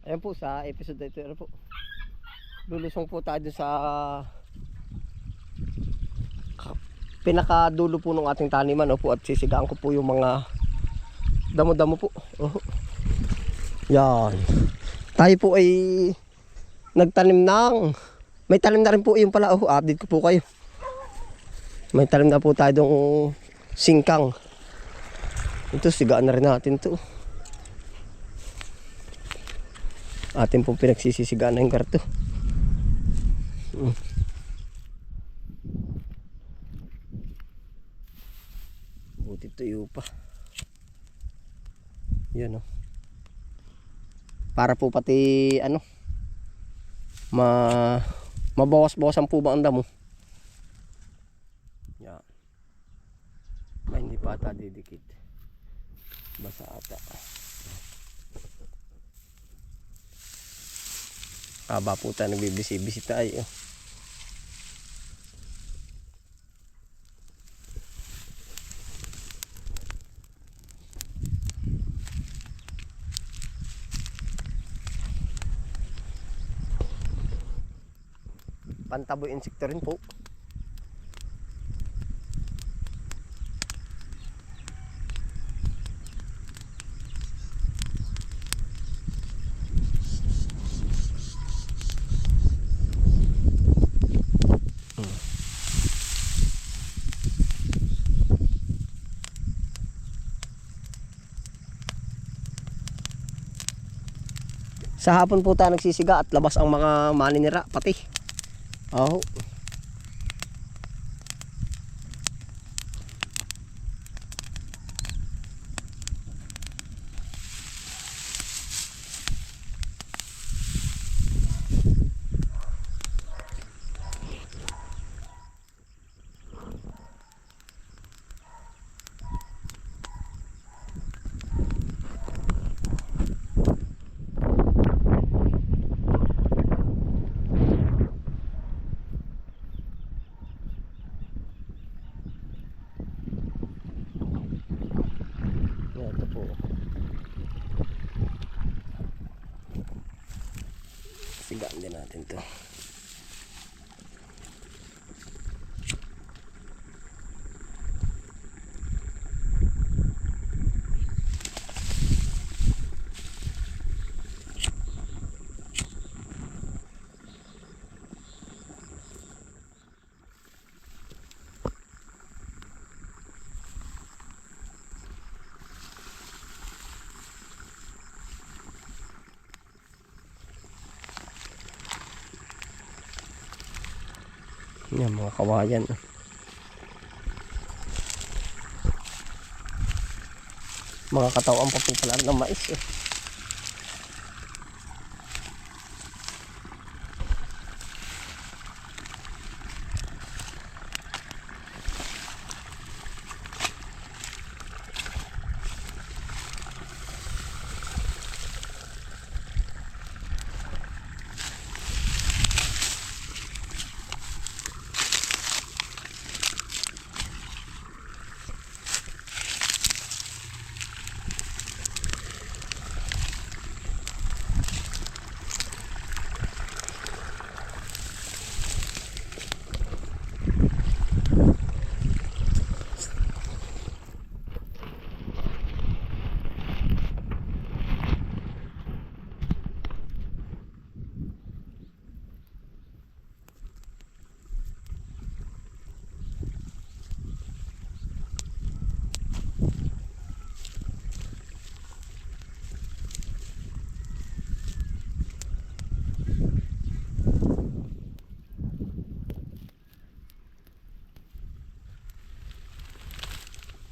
Ayan po sa episode na ito, ano po, lulusong po tayo sa pinakadulo po ng ating taniman, opo, at sisigaan ko po yung mga damo-damo po. Oh. Yan. Tayo po ay nagtanim ng, may tanim na rin po yung pala, oh, update ko po kayo. May tanim na po tayo dong singkang. Ito, sigaan na rin natin to. Atin pong pinagsisisigaan na yung garto. Buti tuyo pa. Yan o. Para po pati ano, mabawas-bawasan po ba ang damo. Yan. May hindi pa ata didikit. Basa ata. Haba po tayo, nagbibisi-bisita tayo. Pantaboy insekto rin po. Sa hapon po tayo nagsisiga at labas ang mga maninira pati. Oh. Ito po. Sigaan din natin to. Yan mga kawayan. Mga katawan pa po pala ng mais eh.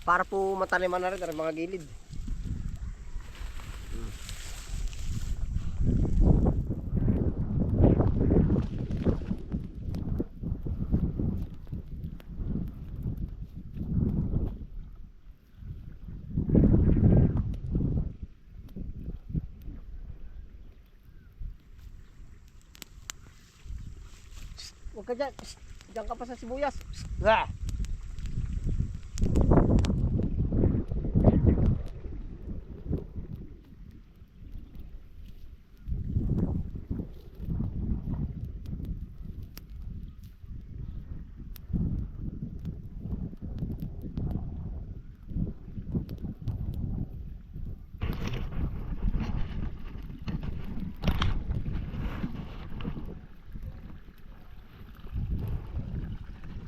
Para po mataniman na rin ang mga gilid. Huwag ka dyan. Diyan ka pa sa sibuyas. Ah!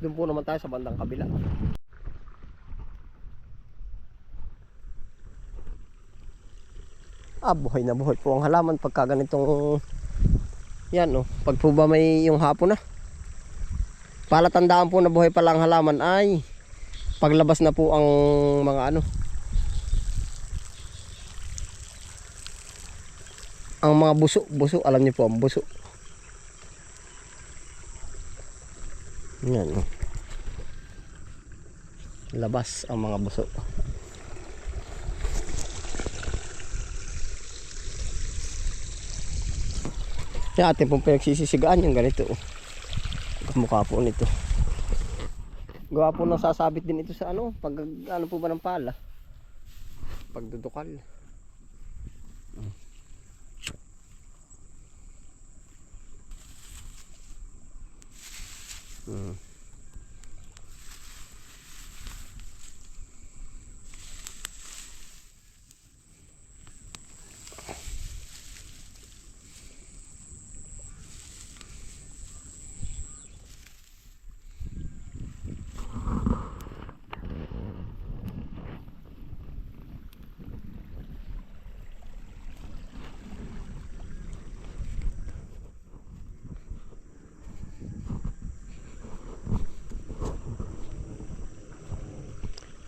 Doon po naman tayo sa bandang kabila. Buhay na buhay po ang halaman pagka ganitong yan pag po ba may yung hapon na. Palatandaan po na buhay pa lang halaman ay paglabas na po ang mga ang mga buso, alam niyo po ang buso. Yan labas ang mga buso. Yan atin pong pinagsisisigaan yung ganito. Mukha po nito. Gawa po ng sasabit din ito sa pag po ba ng pala. Pagdudukal.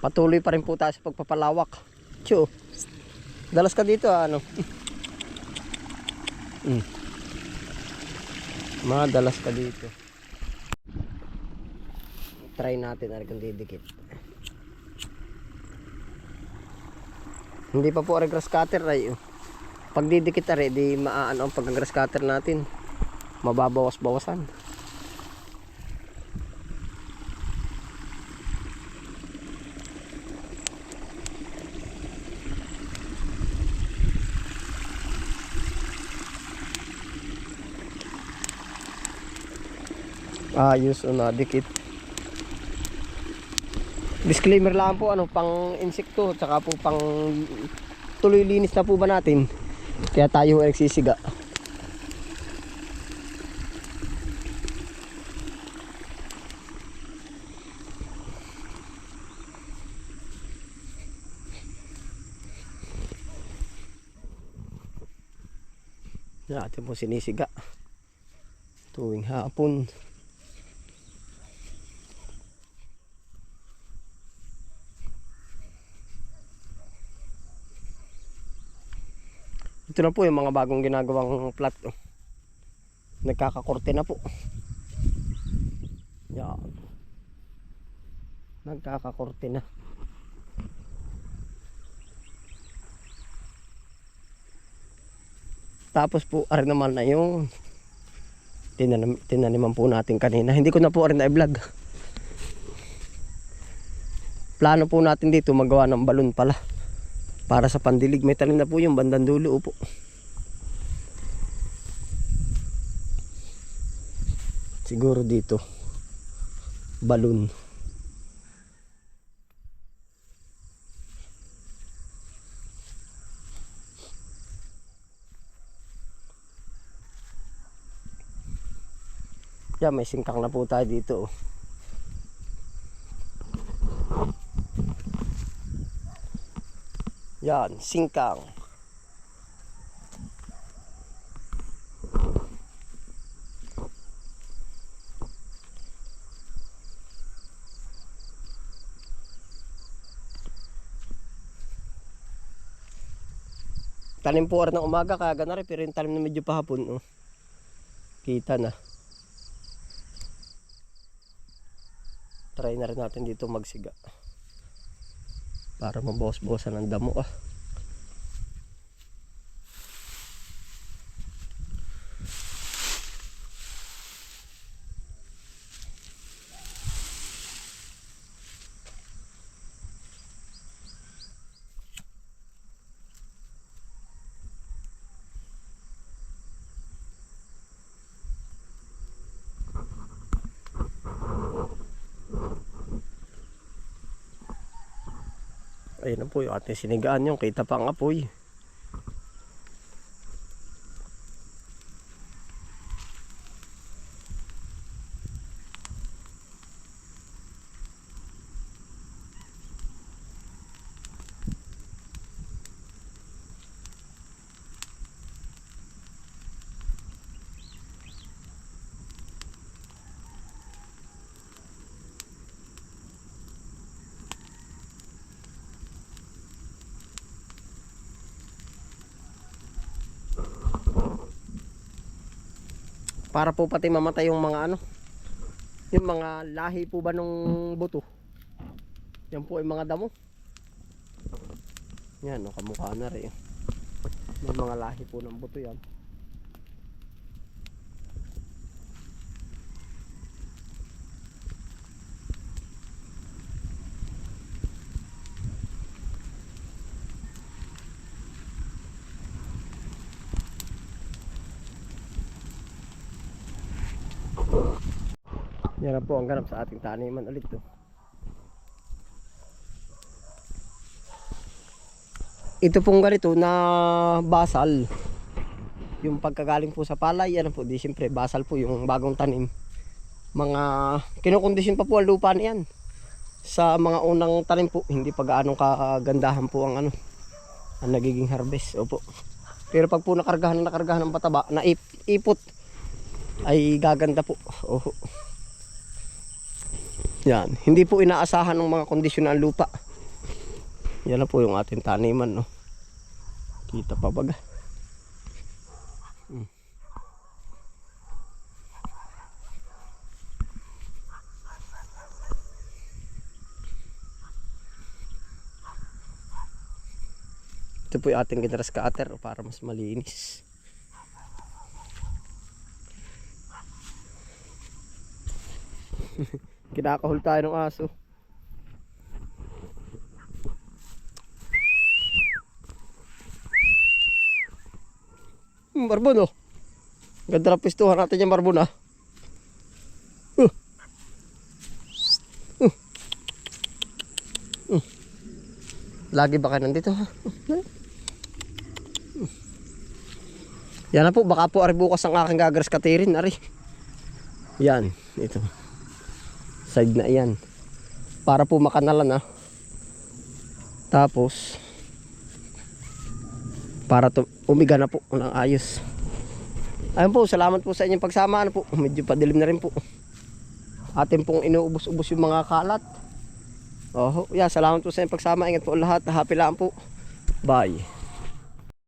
Patuloy pa rin po tayo sa pagpapalawak. Tiyo, dalas ka dito Madalas ka dito. Try natin kung didikit. Hindi pa po grass cutter ay. Pag didikit di maano ang pag-grass cutter natin. Mababawas-bawasan. Ayos na dikit. Disclaimer lang po pang insekto tsaka po pang tuloy linis na po ba natin. Kaya tayo ay nagsisiga. Natin po sinisiga tuwing hapon. Ito na po yung mga bagong ginagawang plat. Nagkakakorte na po. Yan. Nagkakakorte na. Tapos po ari naman na yung tinaniman po natin kanina. Hindi ko na po rin na-vlog. Plano po natin dito magawa ng balon pala. Para sa pandilig, may tanim na po yung bandang dulo po. Siguro dito balon. Yan, may singkang na po tayo dito. Yan, singkang. Tanim po rin ng umaga, kaga na rin, pero yung tanim na medyo pahapon, kita na. Try na rin natin dito magsiga. Para mabawas-bawasan ng damo Ayun na po yung ating sinigaan yung kita pa ang apoy. Para po pati mamatay yung mga ano, yung mga lahi po ba nung buto. Yan po ay mga damo. Yan, no, kamukha na rin. May mga lahi po ng buto yan. Yan na po ang ganap sa ating taniman ulit to. Ito pong ganito na basal. Yung pagkagaling po sa palay, yan po, di siyempre basal po yung bagong tanim. Mga kinukondisyon pa po ang lupa niyan. Sa mga unang tanim po, hindi pa gaano kagandahan po ang ano, ang nagiging harvest. Opo. Pero pag po nakargahan ng pataba, na ipot, ay gaganda po. Oho. Yan, hindi po inaasahan ng mga kondisyon ng lupa. Yan na po yung ating taniman, no. Kita pa baga. Ito po yung ating ginras cutter para mas malinis. Kinakahul tayo ng aso. Barbon, oh. Ganda na pistuhan natin yung barbon, ah. Lagi ba kayo nandito, ha? Yan na po, baka po ari bukas ang aking gagras katirin, ari. Yan, ito. Side na yan. Para po makanalan, ha. Tapos para umiga na po ng ayos. Ayun po, salamat po sa inyong pagsama. Ano po, medyo padilim na rin po. Atin pong inuubos-ubos yung mga kalat. Oh, yeah, salamat po sa inyong pagsama. Ingat po lahat. Happy lang po. Bye.